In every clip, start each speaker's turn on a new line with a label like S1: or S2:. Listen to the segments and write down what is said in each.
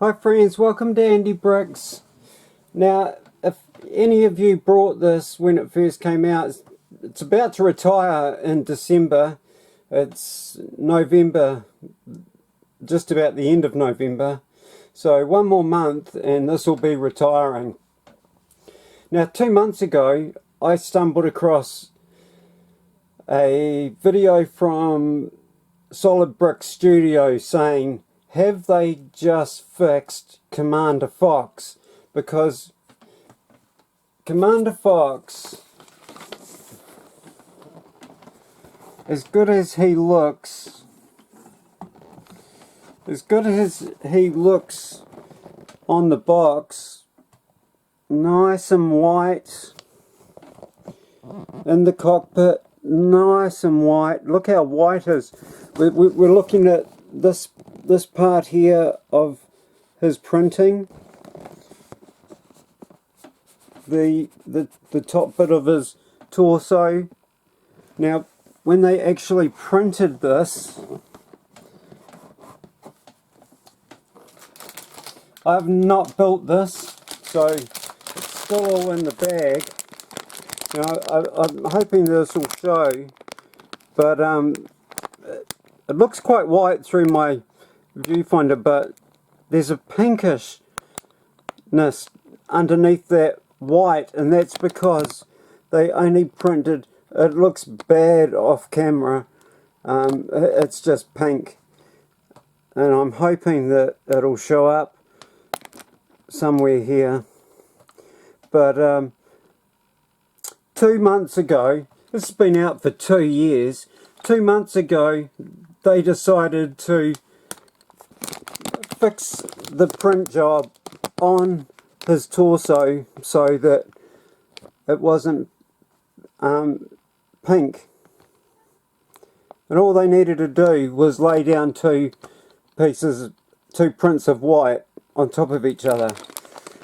S1: Hi friends, welcome to Andy Bricks. Now, if any of you bought this when it first came out, it's about to retire in December. It's November, just about the end of November. So one more month and this will be retiring. Now 2 months ago, I stumbled across a video from Solid Brick Studio saying, have they just fixed Commander Fox? Because Commander Fox, as good as he looks on the box, nice and white, in the cockpit, nice and white. Look how white it is. We're looking at this part here of his printing, the top bit of his torso. Now when they actually printed this, I've not built this, so it's still all in the bag. Now I'm hoping this will show, but it looks quite white through my viewfinder, but there's a pinkishness underneath that white, and that's because they only printed, it looks bad off camera, it's just pink, and I'm hoping that it'll show up somewhere here. But 2 months ago, this has been out for 2 years, 2 months ago they decided to fix the print job on his torso so that it wasn't pink, and all they needed to do was lay down two prints of white on top of each other.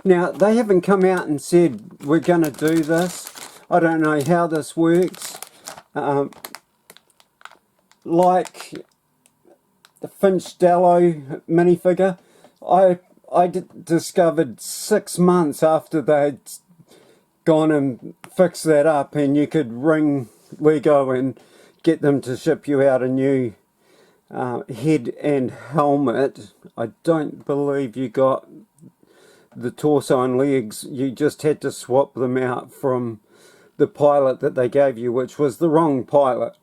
S1: Now they haven't come out and said we're going to do this. I don't know how this works. Like the Finch Dallow minifigure, I discovered 6 months after they'd gone and fixed that up, and you could ring Lego and get them to ship you out a new head and helmet. I don't believe you got the torso and legs, you just had to swap them out from the pilot that they gave you, which was the wrong pilot.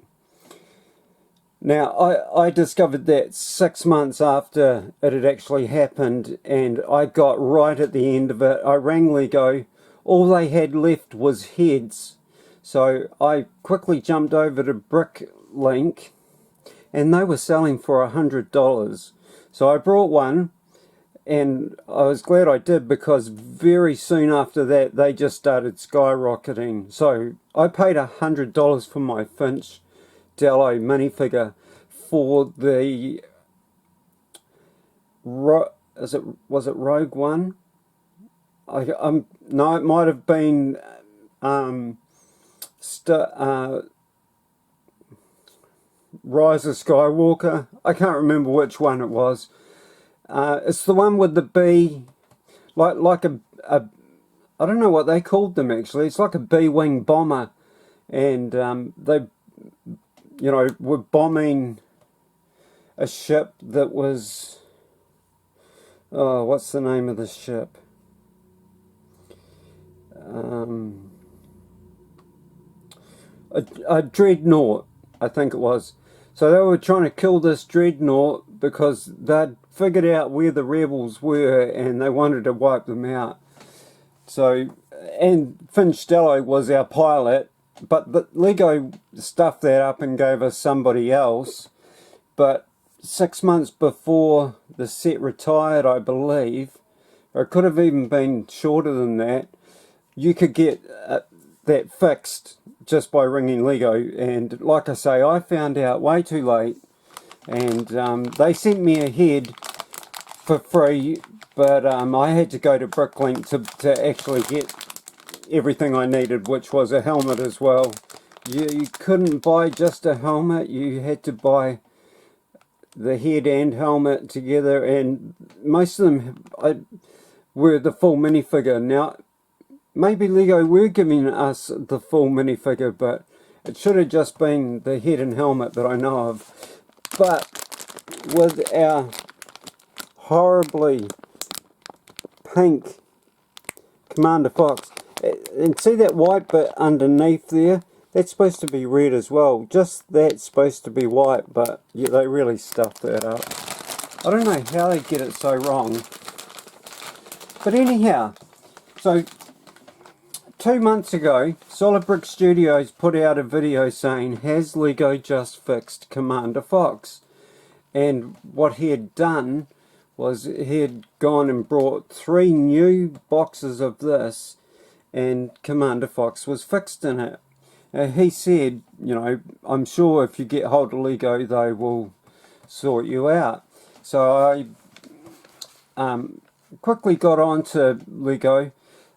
S1: Now, I discovered that 6 months after it had actually happened, and I got right at the end of it. I rang Lego. All they had left was heads. So I quickly jumped over to Bricklink, and they were selling for $100. So I brought one, and I was glad I did, because very soon after that, they just started skyrocketing. So I paid $100 for my Finch Dallow minifigure for the was it Rogue One? No, it might have been Rise of Skywalker. I can't remember which one it was. It's the one with the bee, like a I don't know what they called them actually. It's like a B-wing bomber, and they, you know, were bombing a ship that was, oh, what's the name of the ship? A dreadnought, I think it was. So they were trying to kill this dreadnought because they'd figured out where the rebels were and they wanted to wipe them out. So, and Finch Dallow was our pilot, but Lego stuffed that up and gave us somebody else. But 6 months before the set retired, I believe, or it could have even been shorter than that, you could get that fixed just by ringing Lego. And like I say, I found out way too late, and they sent me a head for free, but I had to go to Bricklink to actually get everything I needed, which was a helmet as well. You couldn't buy just a helmet, you had to buy the head and helmet together, and most of them were the full minifigure. Now, maybe Lego were giving us the full minifigure, but it should have just been the head and helmet that I know of. But with our horribly pink Commander Fox, and see that white bit underneath there? That's supposed to be red as well. Just that's supposed to be white, but yeah, they really stuffed that up. I don't know how they get it so wrong. But anyhow, so 2 months ago, Solid Brick Studios put out a video saying, has Lego just fixed Commander Fox? And what he had done was he had gone and brought 3 new boxes of this, and Commander Fox was fixed in it. He said, you know, I'm sure if you get hold of Lego, they will sort you out. So I quickly got on to Lego.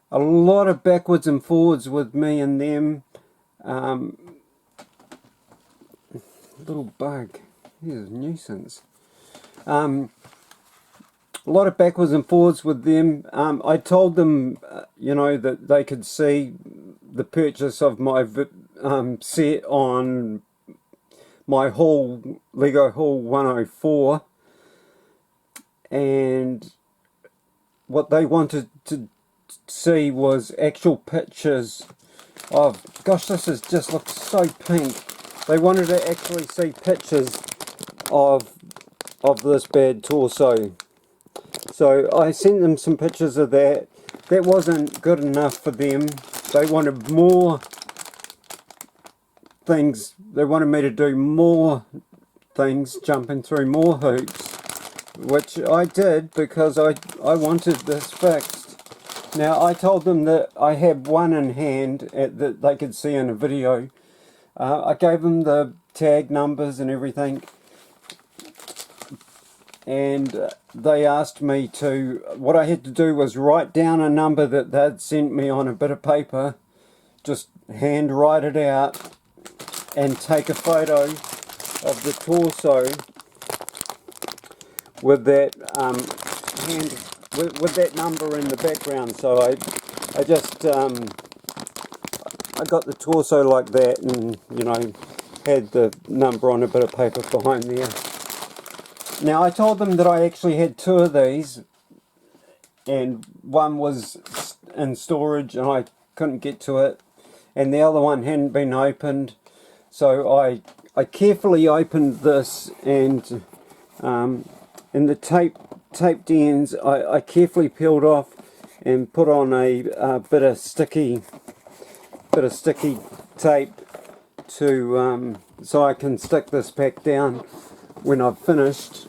S1: A lot of backwards and forwards with me and them. Little bug. He's a nuisance. A lot of backwards and forwards with them. I told them, you know, that they could see the purchase of my set on my haul, Lego Haul 104, and what they wanted to see was actual pictures of, gosh, this just looks so pink. They wanted to actually see pictures of this bad torso. So I sent them some pictures of that. That wasn't good enough for them. They wanted more things. They wanted me to do more things, jumping through more hoops, which I did because I wanted this fixed. Now, I told them that I have one in hand that they could see in a video. I gave them the tag numbers and everything, and they asked me to, what I had to do was write down a number that they'd sent me on a bit of paper, just hand write it out, and take a photo of the torso with that with that number in the background. So I just I got the torso like that, and you know, had the number on a bit of paper behind there. Now I told them that I actually had 2 of these, and one was in storage and I couldn't get to it, and the other one hadn't been opened. So I carefully opened this, and in the taped ends I carefully peeled off and put on a bit of sticky tape to so I can stick this back down when I've finished.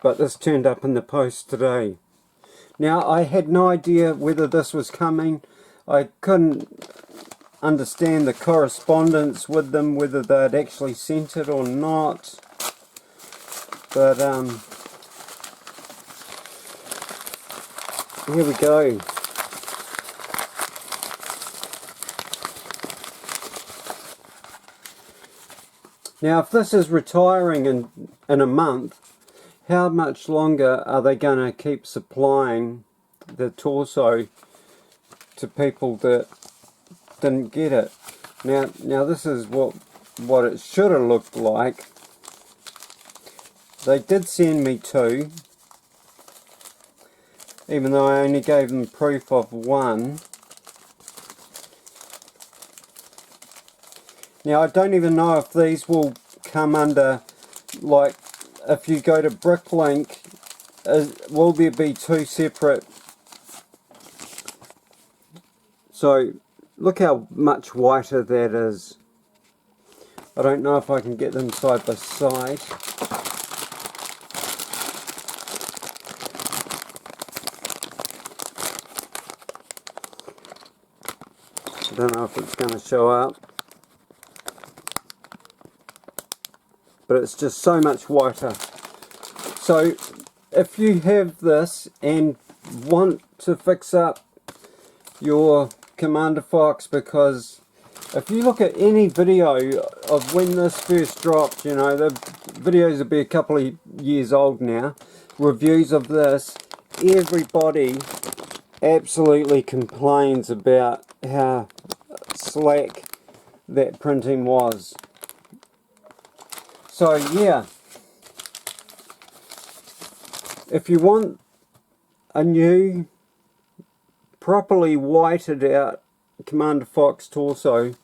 S1: But this turned up in the post today. Now, I had no idea whether this was coming. I couldn't understand the correspondence with them, whether they'd actually sent it or not. But here we go. Now, if this is retiring in a month, how much longer are they going to keep supplying the torso to people that didn't get it? Now this is what it should have looked like. They did send me 2, even though I only gave them proof of 1. Now I don't even know if these will come under, like, if you go to Bricklink, will there be 2 separate? So look how much whiter that is. I don't know if I can get them side by side. I don't know if it's going to show up, but it's just so much whiter. So if you have this and want to fix up your Commander Fox because If you look at any video of when this first dropped, you know, the videos will be a couple of years old now, reviews of this, everybody absolutely complains about how slack that printing was. So yeah, if you want a new, properly whited out Commander Fox torso,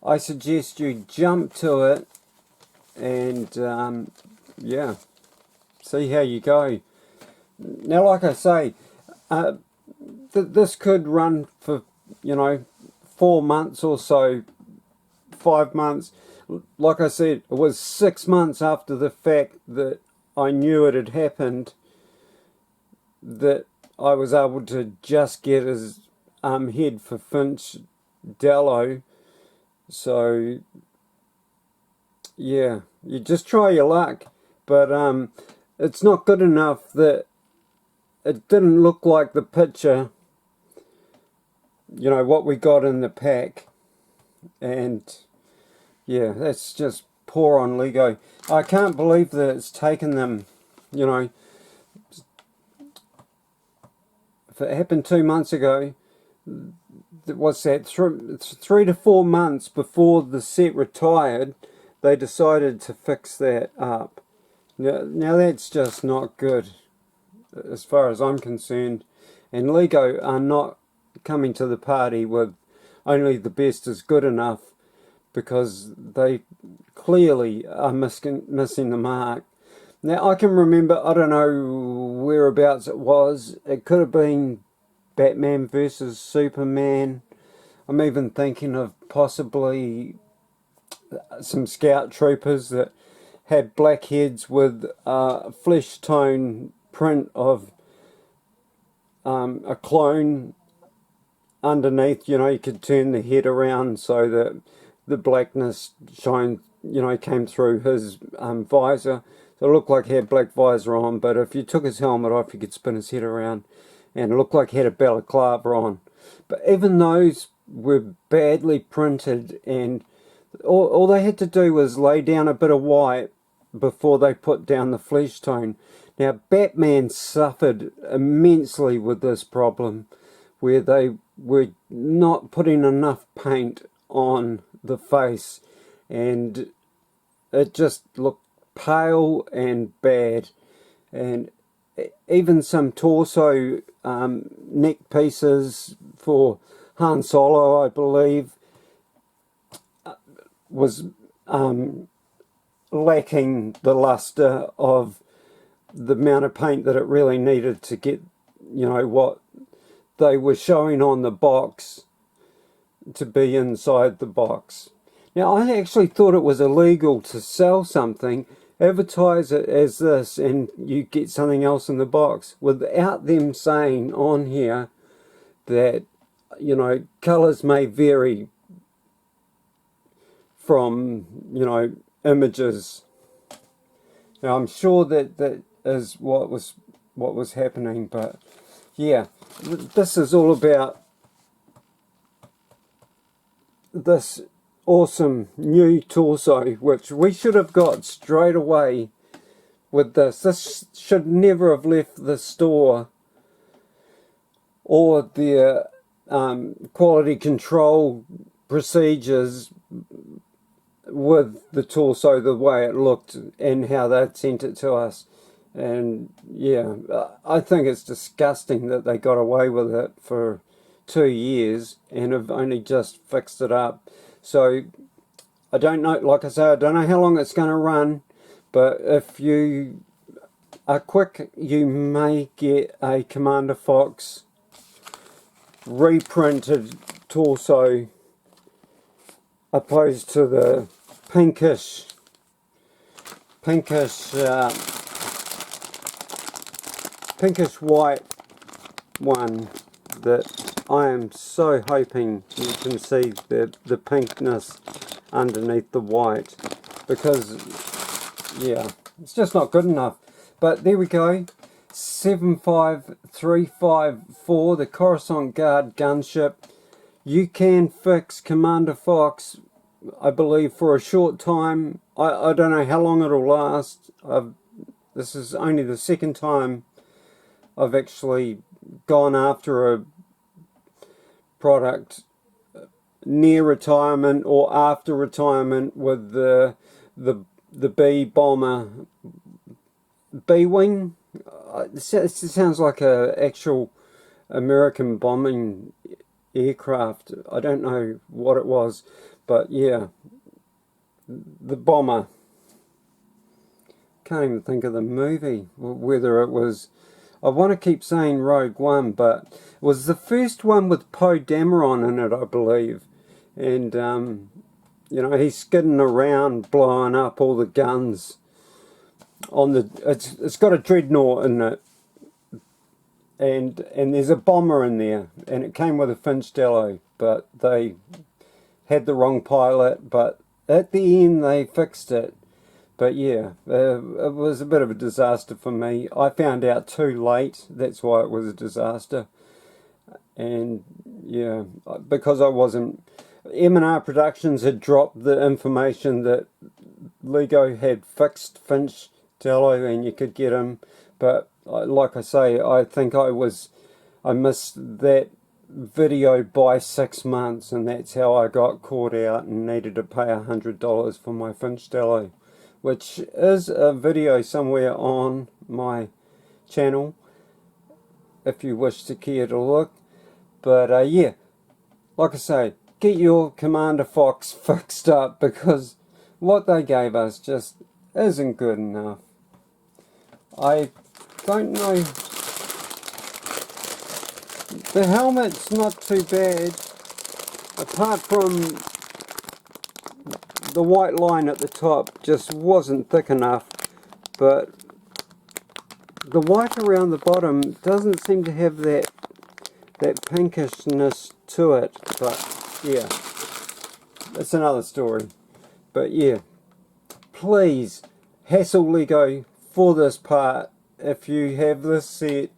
S1: I suggest you jump to it and yeah, see how you go. Now, like I say, this could run for, you know, 4 months or so, 5 months. Like I said, it was 6 months after the fact that I knew it had happened that I was able to just get his head for Finch Dallow. So yeah, you just try your luck, but it's not good enough that it didn't look like the picture, you know, what we got in the pack. And yeah, that's just poor on Lego. I can't believe that it's taken them, you know, if it happened 2 months ago, what's that, 3 to 4 months before the set retired, they decided to fix that up. Now that's just not good as far as I'm concerned. And Lego are not coming to the party with only the best is good enough, because they clearly are missing the mark. Now I can remember, I don't know whereabouts it was, it could have been Batman versus Superman. I'm even thinking of possibly some scout troopers that had black heads with a flesh tone print of a clone underneath. You know, you could turn the head around so that the blackness shone, you know, came through his visor. So it looked like he had black visor on, but if you took his helmet off, you could spin his head around, and it looked like he had a balaclava on. But even those were badly printed, and all they had to do was lay down a bit of white before they put down the flesh tone. Now, Batman suffered immensely with this problem, where they were not putting enough paint on the face, and it just looked pale and bad. And even some torso neck pieces for Han Solo, I believe, was lacking the luster of the amount of paint that it really needed to get, you know, what they were showing on the box to be inside the box. Now, I actually thought it was illegal to sell something, advertise it as this, and you get something else in the box without them saying on here that, you know, colours may vary from, you know, images. Now, I'm sure that is what was happening, but yeah, this is all about this awesome new torso, which we should have got straight away with this. This should never have left the store or their quality control procedures with the torso the way it looked and how they'd sent it to us. And yeah, I think it's disgusting that they got away with it for 2 years and have only just fixed it up. So I don't know, like I say, I don't know how long it's going to run, but if you are quick, you may get a Commander Fox reprinted torso opposed to the pinkish white one that I am so hoping you can see the pinkness underneath the white, because yeah, it's just not good enough. But there we go, 75354, the Coruscant Guard gunship. you can fix Commander Fox, I believe, for a short time. I don't know how long it'll last. This is only the second time I've actually gone after a product near retirement or after retirement with the bee bomber B-wing. It sounds like a actual American bombing aircraft. I don't know what it was, but yeah, the bomber. Can't even think of the movie, whether it was, I want to keep saying Rogue One, but it was the first one with Poe Dameron in it, I believe. And you know, he's skidding around blowing up all the guns on the, it's got a dreadnought in it, and there's a bomber in there, and it came with a Finch Dallow, but they had the wrong pilot, but at the end they fixed it. But yeah, it was a bit of a disaster for me. I found out too late, that's why it was a disaster. And yeah, because I wasn't, M&R Productions had dropped the information that Lego had fixed Finch Dallow and you could get him, but like I say, I think I missed that video by 6 months, and that's how I got caught out and needed to pay $100 for my Finch Dallow, which is a video somewhere on my channel if you wish to care to look. But yeah, like I say, get your Commander Fox fixed up, because what they gave us just isn't good enough. I don't know, the helmet's not too bad, apart from the white line at the top just wasn't thick enough, but the white around the bottom doesn't seem to have that pinkishness to it. But yeah, that's another story. But yeah, please hassle Lego for this part if you have this set,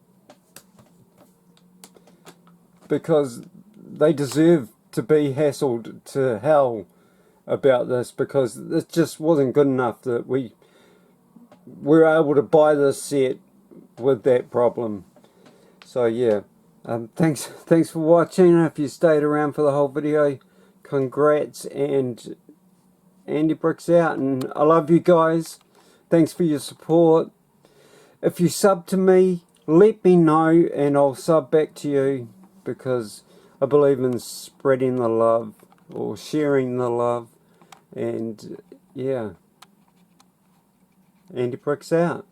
S1: because they deserve to be hassled to hell about this, because it just wasn't good enough that we were able to buy this set with that problem. So yeah, thanks for watching. If you stayed around for the whole video, congrats, and Andy Bricks out, and I love you guys. Thanks for your support. If you sub to me, let me know and I'll sub back to you, because I believe in spreading the love, or sharing the love. And yeah, Andy Bricks out.